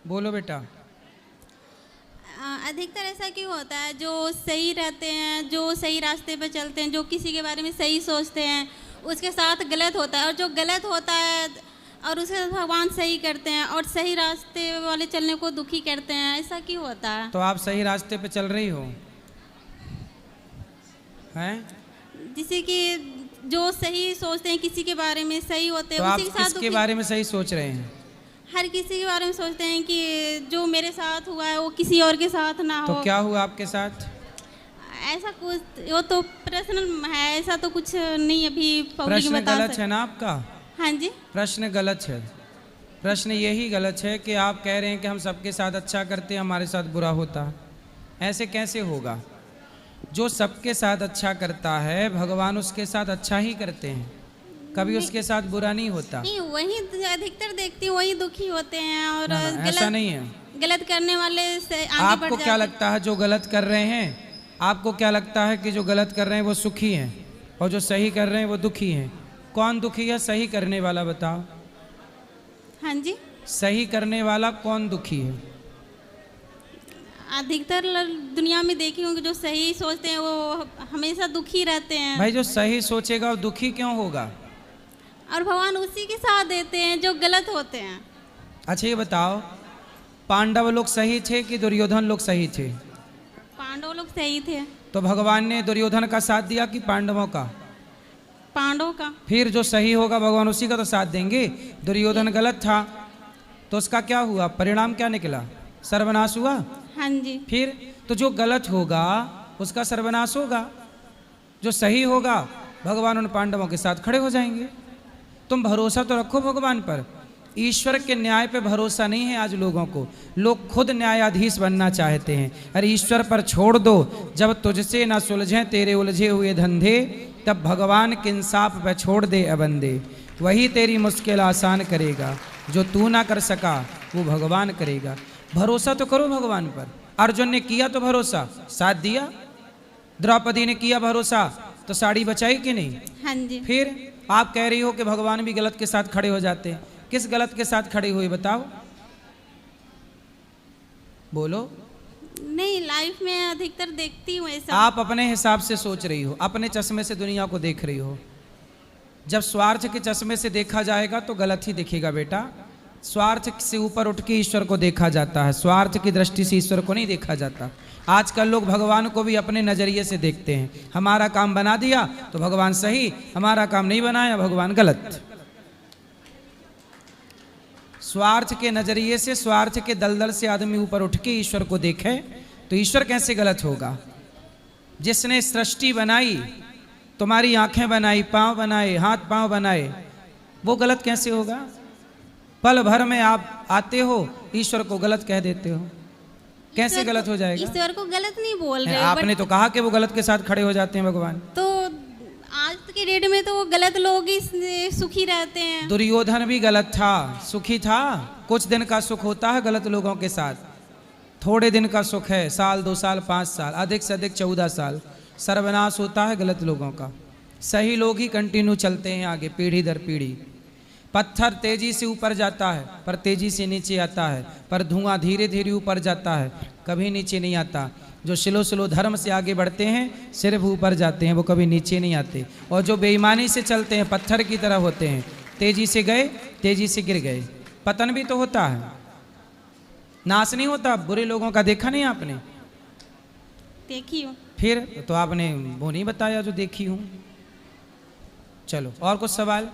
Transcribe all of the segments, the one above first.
बोलो बेटा। अधिकतर ऐसा क्यों होता है, जो सही रहते हैं, जो सही रास्ते पे चलते हैं, जो किसी के बारे में सही सोचते हैं, उसके साथ गलत होता है, और जो गलत होता है और उसके साथ भगवान सही करते हैं, और सही रास्ते वाले चलने को दुखी करते हैं, ऐसा क्यों होता है? तो आप सही रास्ते पे चल रही हो हैं? जिसे कि जो सही सोचते हैं किसी के बारे में, सही होते हैं, तो आप उसी के साथ किसके बारे में सही सोच रहे हैं? हर किसी के बारे में सोचते हैं कि जो मेरे साथ हुआ है वो किसी और के साथ ना हो। तो क्या हुआ आपके साथ? ऐसा कुछ, वो तो पर्सनल है, ऐसा तो कुछ नहीं अभी पब्लिक प्रश्न में बता गलत है ना आपका? हाँ जी। प्रश्न गलत है। प्रश्न यही गलत है कि आप कह रहे हैं कि हम सबके साथ अच्छा करते हैं, हमारे साथ बुरा होता। ऐसे कैसे होगा? जो सबके साथ अच्छा करता है भगवान उसके साथ अच्छा ही करते हैं, कभी उसके साथ बुरा नहीं होता। नहीं, वही अधिकतर देखती हूँ, वही दुखी होते हैं, और ना, ना, ऐसा नहीं है। गलत करने वाले से आगे बढ़ आपको क्या लगता है जो गलत कर रहे हैं, आपको क्या लगता है कि जो गलत कर रहे हैं वो सुखी हैं और जो सही कर रहे हैं वो दुखी हैं? कौन दुखी है? सही करने वाला बताओ। हाँ जी। सही करने वाला कौन दुखी है? अधिकतर दुनिया में देखी हूँ कि जो सही सोचते हैं वो हमेशा दुखी रहते हैं। भाई जो सही सोचेगा वो दुखी क्यों होगा? और भगवान उसी के साथ देते हैं जो गलत होते हैं। अच्छा ये बताओ, पांडव लोग सही थे कि दुर्योधन लोग सही थे? पांडव लोग सही थे। तो भगवान ने दुर्योधन का साथ दिया कि पांडवों का? पांडव का। फिर जो सही होगा भगवान उसी का तो साथ देंगे। दुर्योधन गलत था तो उसका क्या हुआ? परिणाम क्या निकला? सर्वनाश हुआ। हाँ जी। फिर तो जो गलत होगा उसका सर्वनाश होगा, जो सही होगा भगवान उन पांडवों के साथ खड़े हो जाएंगे। तुम भरोसा तो रखो भगवान पर। ईश्वर के न्याय पे भरोसा नहीं है आज लोगों को, लोग खुद न्यायाधीश बनना चाहते हैं। अरे ईश्वर पर छोड़ दो, जब तुझसे ना सुलझे तेरे उलझे हुए धंधे, तब भगवान के इंसाफ पे छोड़ दे अबंदे। वही तेरी मुश्किल आसान करेगा, जो तू ना कर सका वो भगवान करेगा। भरोसा तो करो भगवान पर। अर्जुन ने किया तो भरोसा, साथ दिया। द्रौपदी ने किया भरोसा तो साड़ी बचाई कि नहीं? हाँ जी। फिर आप कह रही हो कि भगवान भी गलत के साथ खड़े हो जाते हैं। किस गलत के साथ खड़े हुए बताओ, बोलो। नहीं, लाइफ में अधिकतर देखती हूँ ऐसा। आप अपने हिसाब से सोच रही हो, अपने चश्मे से दुनिया को देख रही हो। जब स्वार्थ के चश्मे से देखा जाएगा तो गलत ही दिखेगा बेटा। स्वार्थ से ऊपर उठ के ईश्वर को देखा जाता है, स्वार्थ की दृष्टि से ईश्वर को नहीं देखा जाता। आजकल लोग भगवान को भी अपने नजरिए से देखते हैं। हमारा काम बना दिया तो भगवान सही, हमारा काम नहीं बनाया भगवान गलत। स्वार्थ के नजरिए से, स्वार्थ के दलदल से आदमी ऊपर उठ के ईश्वर को देखे तो ईश्वर कैसे गलत होगा? जिसने सृष्टि बनाई, तुम्हारी आंखें बनाई, पांव बनाए, हाथ पांव बनाए, वो गलत कैसे होगा? पल भर में आप आते हो ईश्वर को गलत कह देते हो, कैसे गलत हो जाएगा? ईश्वर को गलत नहीं बोल रहे। आपने तो कहा कि वो गलत के साथ खड़े हो जाते हैं भगवान। तो आज के डेट में तो वो गलत लोग ही सुखी रहते हैं। दुर्योधन भी गलत था, सुखी था? कुछ दिन का सुख होता है गलत लोगों के साथ, थोड़े दिन का सुख है, साल 2 साल 5 साल, अधिक से अधिक 14 साल। सर्वनाश होता है गलत लोगों का। सही लोग ही कंटिन्यू चलते हैं आगे, पीढ़ी दर पीढ़ी। पत्थर तेजी से ऊपर जाता है पर तेजी से नीचे आता है, पर धुआं धीरे धीरे ऊपर जाता है, कभी नीचे नहीं आता। जो स्लो स्लो धर्म से आगे बढ़ते हैं सिर्फ ऊपर जाते हैं, वो कभी नीचे नहीं आते। और जो बेईमानी से चलते हैं पत्थर की तरह होते हैं, तेजी से गए तेजी से गिर गए। पतन भी तो होता है, नाश नहीं होता। बुरे लोगों का देखा नहीं आपने? देखी हूँ। फिर तो आपने वो नहीं बताया जो देखी हूँ। चलो और कुछ सवाल?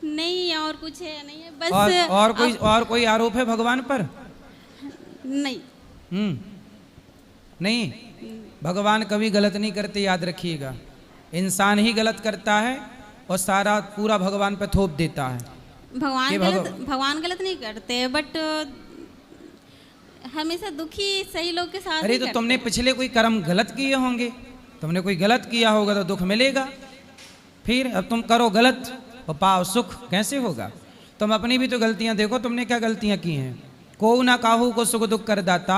नहीं, और कुछ है नहीं है बस। और कोई आरोप है भगवान पर? नहीं। नहीं, भगवान कभी गलत नहीं करते, याद रखिएगा। इंसान ही गलत करता है और सारा पूरा भगवान पे थोप देता है। भगवान गलत नहीं करते, बट हमेशा दुखी सही लोग के साथ। अरे तो तुमने पिछले कोई कर्म गलत किए होंगे, तुमने कोई गलत किया होगा तो दुख मिलेगा। फिर अब तुम करो गलत और पाओ सुख, कैसे होगा? तुम अपनी भी तो गलतियां देखो, तुमने क्या गलतियां की हैं। को ना काहू को सुख दुख कर दाता,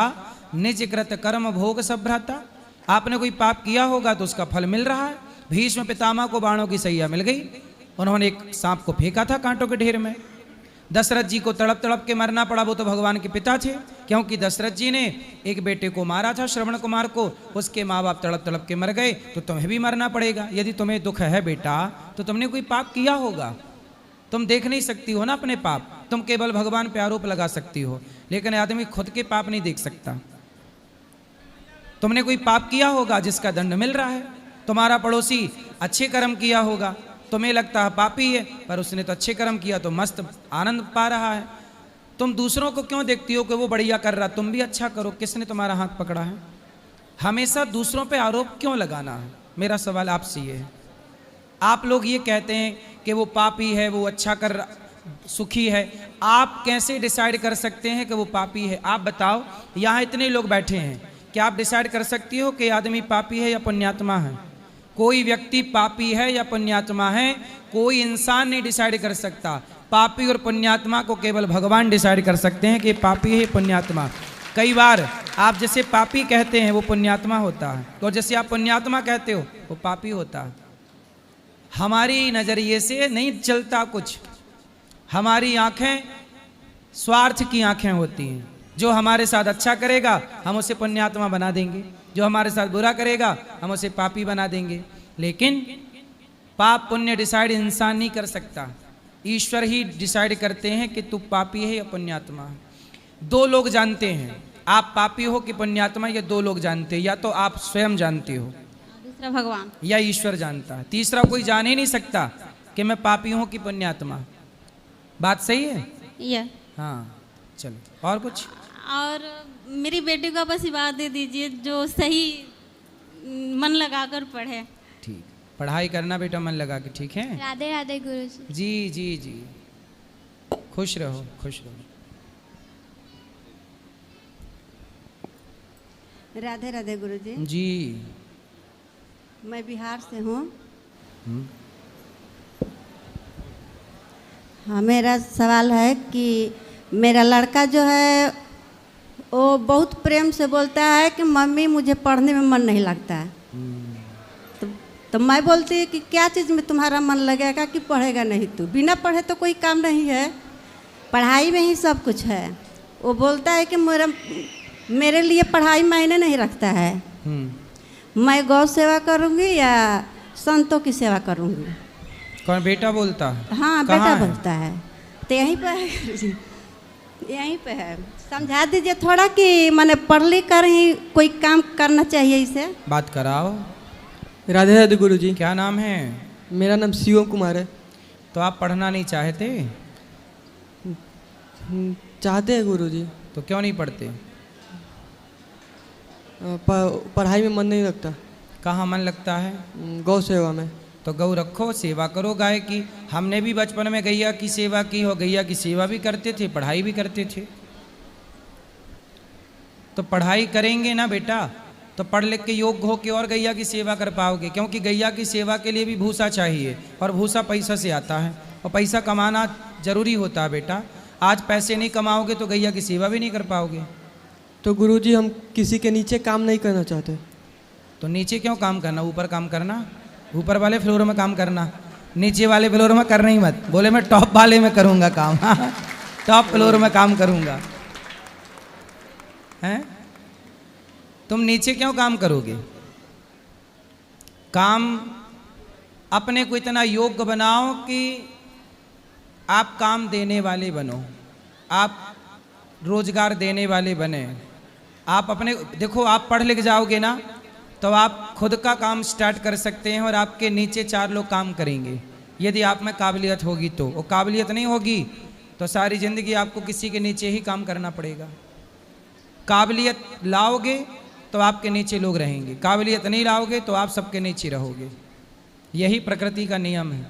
निज कृत कर्म भोग सब भ्राता। आपने कोई पाप किया होगा तो उसका फल मिल रहा है। भीष्म पितामह को बाणों की सैया मिल गई, उन्होंने एक सांप को फेंका था कांटों के ढेर में, दशरथ जी को तड़प तड़प के मरना पड़ा, वो तो भगवान के पिता थे, क्योंकि दशरथ जी ने एक बेटे को मारा था, श्रवण कुमार को, उसके माँ बाप तड़प तड़प के मर गए, तो तुम्हें भी मरना पड़ेगा। यदि तुम्हें दुख है बेटा तो तुमने कोई पाप किया होगा, तुम देख नहीं सकती हो ना अपने पाप, तुम केवल भगवान पे आरोप लगा सकती हो, लेकिन आदमी खुद के पाप नहीं देख सकता। तुमने कोई पाप किया होगा जिसका दंड मिल रहा है। तुम्हारा पड़ोसी अच्छे कर्म किया होगा, तुम्हें लगता है पापी है, पर उसने तो अच्छे कर्म किया तो मस्त आनंद पा रहा है। तुम दूसरों को क्यों देखती हो कि वो बढ़िया कर रहा, तुम भी अच्छा करो, किसने तुम्हारा हाथ पकड़ा है? हमेशा दूसरों पे आरोप क्यों लगाना है? मेरा सवाल आपसे ये है। आप लोग ये कहते हैं कि वो पापी है, वो अच्छा कर सुखी है, आप कैसे डिसाइड कर सकते हैं कि वो पापी है? आप बताओ, यहाँ इतने लोग बैठे हैं, क्या आप डिसाइड कर सकती हो कि आदमी पापी है या पुण्यात्मा है? कोई व्यक्ति पापी है या पुण्यात्मा है कोई इंसान नहीं डिसाइड कर सकता। पापी और पुण्यात्मा को केवल भगवान डिसाइड कर सकते हैं कि पापी है पुण्यात्मा। कई बार आप जैसे पापी कहते हैं वो पुण्यात्मा होता है, और जैसे आप पुण्यात्मा कहते हो वो पापी होता है। हमारी नज़रिए से नहीं चलता कुछ, हमारी आंखें स्वार्थ की आंखें होती हैं। जो हमारे साथ अच्छा करेगा हम उसे पुण्यात्मा बना देंगे, जो हमारे साथ बुरा करेगा हम उसे पापी बना देंगे। लेकिन पाप पुण्य डिसाइड इंसान नहीं कर सकता, ईश्वर ही डिसाइड करते हैं कि तू पापी है या पुण्यात्मा है। दो लोग जानते हैं आप पापी हो कि पुण्यात्मा, ये दो लोग जानते हैं, या तो आप स्वयं जानते हो, दूसरा भगवान, या ईश्वर जानता है। तीसरा कोई जान ही नहीं सकता कि मैं पापी हूँ कि पुण्यात्मा। बात सही है? ये हाँ, चलो और कुछ? और मेरी बेटी को बस बात दे दीजिए जो सही मन लगाकर पढ़े। ठीक, पढ़ाई करना बेटा मन लगा के, ठीक है? राधे राधे गुरुजी। जी जी जी, खुश रहो खुश रहो। राधे राधे गुरुजी। जी, मैं बिहार से हूँ। हाँ, मेरा सवाल है कि मेरा लड़का जो है वो बहुत प्रेम से बोलता है कि मम्मी मुझे पढ़ने में मन नहीं लगता है। तो मैं बोलती है कि क्या चीज़ में तुम्हारा मन लगेगा कि पढ़ेगा नहीं, तू बिना पढ़े तो कोई काम नहीं है, पढ़ाई में ही सब कुछ है। वो बोलता है कि मेरे लिए पढ़ाई मायने नहीं रखता है, मैं गौ सेवा करूँगी या संतों की सेवा करूँगी। कौन बेटा बोलता है? हाँ, बेटा बोलता है। तो यहीं पर है गुरुजी, यहीं पे है, समझा दीजिए थोड़ा कि मैंने पढ़ लिख कर ही कोई काम करना चाहिए इसे। बात कराओ। राधे राधे गुरुजी। क्या नाम है? मेरा नाम शिवम कुमार है। तो आप पढ़ना नहीं चाहते? चाहते हैं गुरुजी। तो क्यों नहीं पढ़ते? पढ़ाई में मन नहीं लगता। कहाँ मन लगता है? गौ सेवा में। तो गौ रखो, सेवा करो गाय की। हमने भी बचपन में गैया की सेवा की हो, गैया की सेवा भी करते थे, पढ़ाई भी करते थे। तो पढ़ाई करेंगे ना बेटा तो पढ़ लिख के योग्य हो के और गैया की सेवा कर पाओगे, क्योंकि गैया की सेवा के लिए भी भूसा चाहिए, और भूसा पैसा से आता है, और पैसा कमाना जरूरी होता है बेटा। आज पैसे नहीं कमाओगे तो गैया की सेवा भी नहीं कर पाओगे। तो गुरुजी हम किसी के नीचे काम नहीं करना चाहते। तो नीचे क्यों काम करना, ऊपर काम करना, ऊपर वाले फ्लोर में काम करना, नीचे वाले फ्लोर में करना ही मत। बोले मैं टॉप वाले में करूँगा काम, टॉप फ्लोर में काम करूँगा, हैं? तुम नीचे क्यों काम करोगे? काम अपने को इतना योग्य बनाओ कि आप काम देने वाले बनो, आप रोजगार देने वाले बने। आप अपने देखो, आप पढ़ लिख जाओगे ना तो आप खुद का काम स्टार्ट कर सकते हैं, और आपके नीचे 4 लोग काम करेंगे, यदि आप में काबिलियत होगी तो। वो काबिलियत नहीं होगी तो सारी ज़िंदगी आपको किसी के नीचे ही काम करना पड़ेगा। काबिलियत लाओगे तो आपके नीचे लोग रहेंगे, काबिलियत नहीं लाओगे तो आप सबके नीचे रहोगे। यही प्रकृति का नियम है,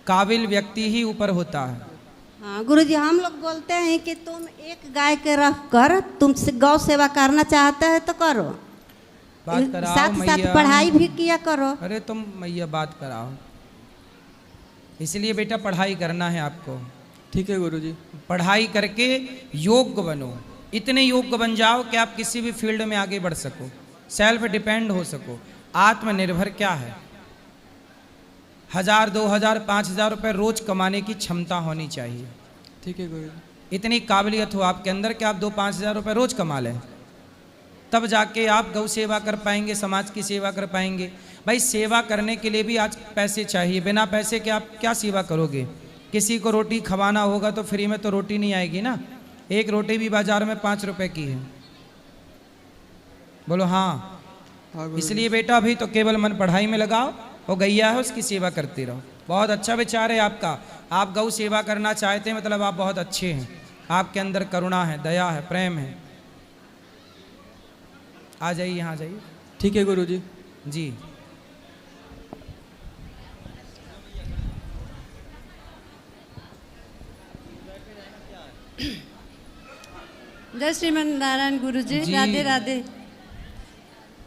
काबिल व्यक्ति ही ऊपर होता है। हाँ गुरुजी, हम लोग बोलते हैं कि तुम एक गाय के रख कर तुम गौ सेवा करना चाहते है तो करो, बात कराओ साथ साथ मैया। पढ़ाई भी किया करो। अरे तुम मैया बात कराओ, इसलिए बेटा पढ़ाई करना है आपको। ठीक है गुरुजी। पढ़ाई करके योग्य बनो, इतने योग्य बन जाओ कि आप किसी भी फील्ड में आगे बढ़ सको, सेल्फ डिपेंड हो सको। आत्मनिर्भर क्या है? 1000, 2000, 5000 रुपये रोज कमाने की क्षमता होनी चाहिए। ठीक है गुरुजी। इतनी काबिलियत हो आपके अंदर कि आप 2-5 हज़ार रुपये रोज कमा लें, तब जाके आप गौ सेवा कर पाएंगे, समाज की सेवा कर पाएंगे। भाई सेवा करने के लिए भी आज पैसे चाहिए, बिना पैसे के आप क्या सेवा करोगे? किसी को रोटी खवाना होगा तो फ्री में तो रोटी नहीं आएगी ना। एक रोटी भी बाजार में 5 रुपए की है। बोलो हाँ। हाँ गुरुजी। इसलिए बेटा अभी तो केवल मन पढ़ाई में लगाओ, वो गैया है उसकी सेवा करते रहो। बहुत अच्छा विचार है आपका। आप गौ सेवा करना चाहते हैं मतलब आप बहुत अच्छे हैं, आपके अंदर करुणा है, दया है, प्रेम है। आ जाइए, यहाँ आ जाइए। ठीक है गुरुजी। जी जय श्रीमन नारायण गुरुजी। जी। राधे राधे।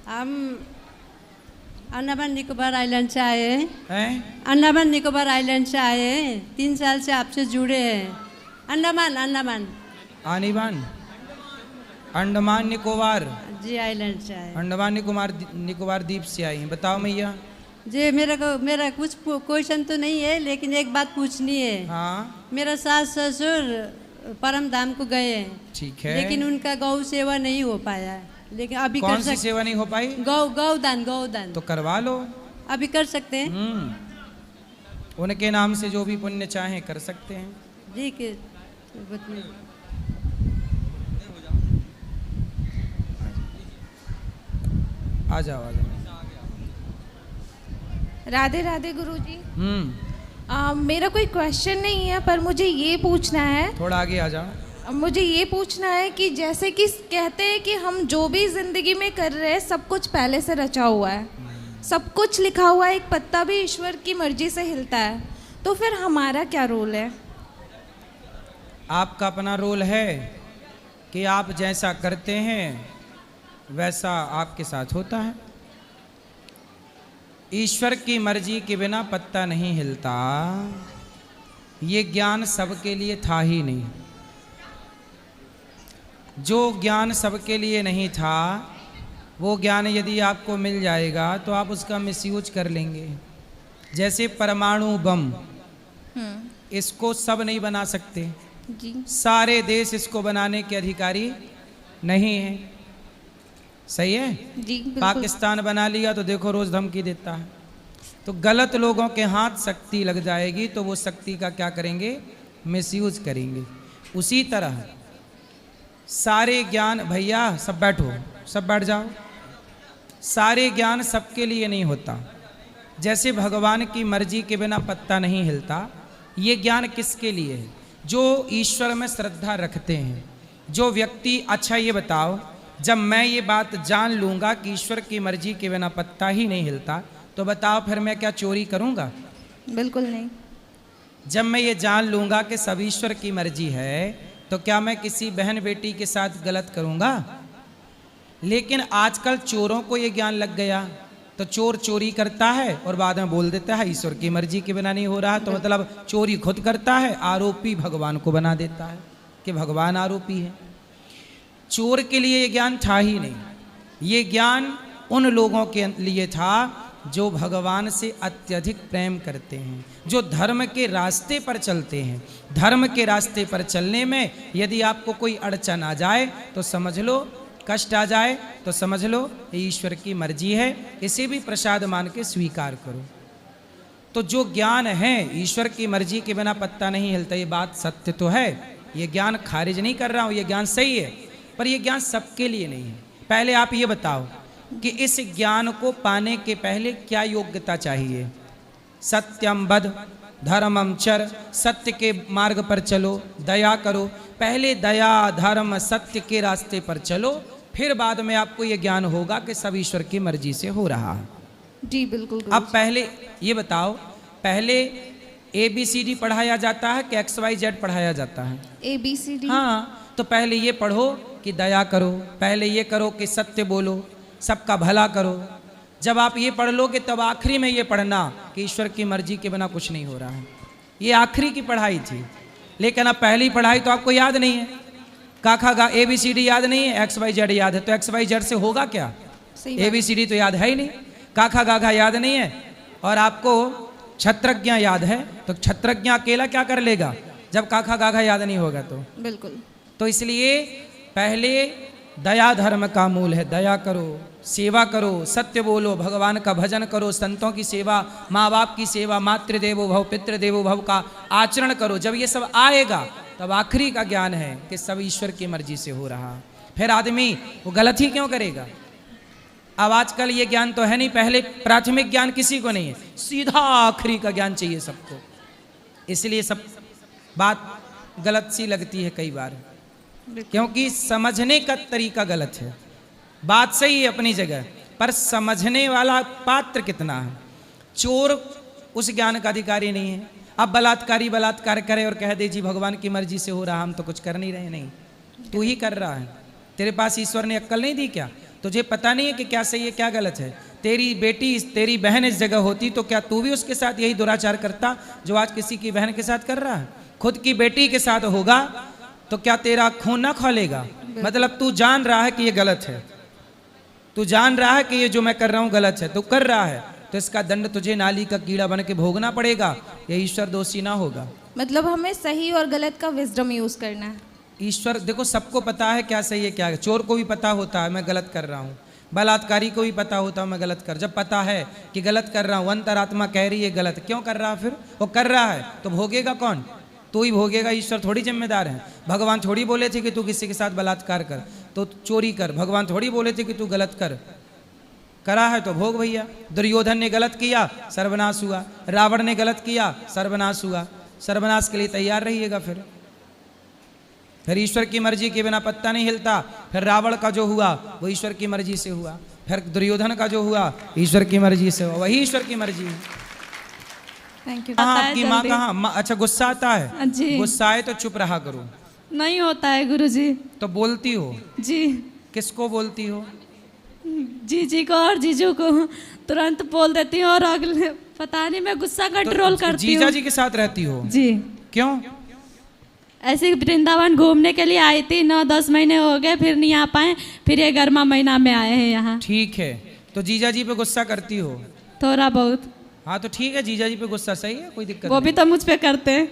हम अंडमान निकोबार आइलैंड से आए हैं। हैं? अंडमान निकोबार आइलैंड से आए हैं। 3 साल से आपसे जुड़े हैं। अंडमान अंडमान आनीबान, अंडमान निकोबार, जी आइलैंड से आए। अंडमान निकोबार द्वीप से आई हैं। बताओ मैया। जी मेरा कुछ क्वेश्चन तो नहीं है, लेकिन एक बात पूछनी है। हाँ मेरा सास ससुर परम धाम को गए हैं, ठीक है। लेकिन उनका गौ सेवा नहीं हो पाया है। लेकिन अभी कौन कर सी सेवा नहीं हो पाई? गौदान तो करवा लो। अभी कर सकते हैं उनके नाम से जो भी पुण्य चाहे कर सकते हैं। जी के बताइए। आ जाओ आ जाओ। राधे राधे गुरुजी। मेरा कोई क्वेश्चन नहीं है, पर मुझे ये पूछना है, थोड़ा आगे आ जाओ। मुझे ये पूछना है कि जैसे कि कहते हैं कि हम जो भी जिंदगी में कर रहे हैं सब कुछ पहले से रचा हुआ है, सब कुछ लिखा हुआ है, एक पत्ता भी ईश्वर की मर्जी से हिलता है, तो फिर हमारा क्या रोल है? आपका अपना रोल है कि आप जैसा करते हैं वैसा आपके साथ होता है। ईश्वर की मर्जी के बिना पत्ता नहीं हिलता। ये ज्ञान सबके लिए था ही नहीं। जो ज्ञान सबके लिए नहीं था वो ज्ञान यदि आपको मिल जाएगा तो आप उसका मिसयूज कर लेंगे। जैसे परमाणु बम, इसको सब नहीं बना सकते। जी। सारे देश इसको बनाने के अधिकारी नहीं है। सही है? जी बिल्कुल। पाकिस्तान बना लिया तो देखो रोज धमकी देता है। तो गलत लोगों के हाथ शक्ति लग जाएगी तो वो शक्ति का क्या करेंगे? मिसयूज करेंगे। उसी तरह सारे ज्ञान, भैया सब बैठो, सब बैठ जाओ। सारे ज्ञान सबके लिए नहीं होता। जैसे भगवान की मर्जी के बिना पत्ता नहीं हिलता, ये ज्ञान किसके लिए है? जो ईश्वर में श्रद्धा रखते हैं। जो व्यक्ति, अच्छा ये बताओ, जब मैं ये बात जान लूँगा कि ईश्वर की मर्जी के बिना पत्ता ही नहीं हिलता, तो बताओ फिर मैं क्या चोरी करूँगा? बिल्कुल नहीं। जब मैं ये जान लूँगा कि सब ईश्वर की मर्जी है, तो क्या मैं किसी बहन बेटी के साथ गलत करूँगा? लेकिन आजकल चोरों को ये ज्ञान लग गया, तो चोर चोरी करता है और बाद में बोल देता है ईश्वर की मर्जी के बिना नहीं हो रहा, तो मतलब चोरी खुद करता है, आरोपी भगवान को बना देता है कि भगवान आरोपी है। चोर के लिए ये ज्ञान था ही नहीं। ये ज्ञान उन लोगों के लिए था जो भगवान से अत्यधिक प्रेम करते हैं, जो धर्म के रास्ते पर चलते हैं। धर्म के रास्ते पर चलने में यदि आपको कोई अड़चन आ जाए तो समझ लो, कष्ट आ जाए तो समझ लो ये ईश्वर की मर्जी है, इसे भी प्रसाद मान के स्वीकार करो। तो जो ज्ञान है ईश्वर की मर्जी के बिना पत्ता नहीं हिलता, ये बात सत्य तो है। ये ज्ञान खारिज नहीं कर रहा हूँ, ये ज्ञान सही है, पर ये ज्ञान सबके लिए नहीं है। पहले आप ये बताओ कि इस ज्ञान को पाने के पहले क्या योग्यता चाहिए? सत्यम वद धर्मम चर, सत्य के मार्ग पर चलो, दया करो। पहले दया धर्म सत्य के रास्ते पर चलो, फिर बाद में आपको ये ज्ञान होगा कि सब ईश्वर की मर्जी से हो रहा है। जी बिल्कुल। अब पहले ये बताओ, पहले ABCD पढ़ाया जाता है कि XYZ पढ़ाया जाता है? ABCD। हाँ, तो पहले ये पढ़ो कि दया करो, पहले ये करो कि सत्य बोलो, सबका भला करो। जब आप ये पढ़ लोगे तब आखिरी में ये पढ़ना कि ईश्वर की मर्जी के बिना कुछ नहीं हो रहा है। ये आखिरी की पढ़ाई थी। लेकिन अब पहली पढ़ाई तो आपको याद नहीं है, का खा गा ABCD याद नहीं है, XYZ याद है, तो XYZ से होगा क्या? ABCD तो याद है ही नहीं। का खा गा घा याद नहीं है और आपको क्षत्रज्ञ याद है, तो क्षत्रज्ञ अकेला क्या कर लेगा? जब काखा गाघा याद नहीं होगा बिल्कुल। तो इसलिए पहले दया धर्म का मूल है। दया करो, सेवा करो, सत्य बोलो, भगवान का भजन करो, संतों की सेवा, माँ बाप की सेवा, मातृदेवो भव पितृदेवो भव का आचरण करो। जब ये सब आएगा तब आखिरी का ज्ञान है कि सब ईश्वर की मर्जी से हो रहा। फिर आदमी वो गलत ही क्यों करेगा। अब आजकल ये ज्ञान तो है नहीं, पहले प्राथमिक ज्ञान किसी को नहीं है, सीधा आखिरी का ज्ञान चाहिए सबको। इसलिए सब बात गलत सी लगती है कई बार, क्योंकि समझने का तरीका गलत है। बात सही है अपनी जगह, पर समझने वाला पात्र कितना है। चोर उस ज्ञान का अधिकारी नहीं है। अब बलात्कारी बलात्कार करे और कह दे जी भगवान की मर्जी से हो रहा, हम तो कुछ कर नहीं रहे। नहीं, तू ही कर रहा है। तेरे पास ईश्वर ने अक्ल नहीं दी क्या? तुझे पता नहीं है कि क्या सही है क्या गलत है? तेरी बेटी तेरी बहन इस जगह होती तो क्या तू भी उसके साथ यही दुराचार करता जो आज किसी की बहन के साथ कर रहा है? खुद की बेटी के साथ होगा तो क्या तेरा खून ना खौलेगा? मतलब तू जान रहा है कि ये गलत है, तू जान रहा है कि ये जो मैं कर रहा हूं गलत है, तू कर रहा है, तो इसका दंड तुझे नाली का कीड़ा बन के भोगना पड़ेगा। ये ईश्वर दोषी ना होगा। मतलब हमें सही और गलत का विजडम यूज करना है। ईश्वर देखो सबको पता है क्या सही है क्या है। चोर को भी पता होता है मैं गलत कर रहा हूँ, बलात्कारी को भी पता होता है मैं गलत कर। जब पता है कि गलत कर रहा हूँ, अंतरात्मा कह रही है गलत, क्यों कर रहा है? फिर वो कर रहा है तो भोगेगा कौन? तू ही भोगेगा। ईश्वर थोड़ी जिम्मेदार है। भगवान थोड़ी बोले थे कि तू किसी के साथ बलात्कार कर तो चोरी कर। भगवान थोड़ी बोले थे कि तू गलत कर, करा है तो भोग भैया। दुर्योधन ने गलत किया, सर्वनाश हुआ। रावण ने गलत किया, सर्वनाश हुआ। सर्वनाश के लिए तैयार रहिएगा। फिर ईश्वर की मर्जी के बिना पत्ता नहीं हिलता। फिर रावण का जो हुआ वो ईश्वर की मर्जी से हुआ, फिर दुर्योधन का जो हुआ ईश्वर की मर्जी से हुआ। वही ईश्वर की मर्जी है। Thank you. कहाँ आपकी माँ कहाँ? अच्छा गुस्सा आता है? जी। गुस्सा आए तो चुप रहा करो। नहीं होता है गुरुजी। तो बोलती हो? जी। किसको बोलती हो? जीजी को और जीजू को तुरंत बोल देती हूँ और अगले पता नहीं मैं गुस्सा कंट्रोल करती हूँ। जीजा जी के साथ रहती हो? जी। क्यों? ऐसे वृंदावन घूमने के लिए आई थी, 9-10 महीने हो गए, फिर नहीं आ पाए, फिर ये गर्मा महीना में आए हैं यहाँ। ठीक है, तो जीजा जी पे गुस्सा करती हो? थोड़ा बहुत। हाँ तो ठीक है, जीजा जी पे गुस्सा सही है, कोई दिक्कत वो नहीं। भी तो मुझ पे करते हैं।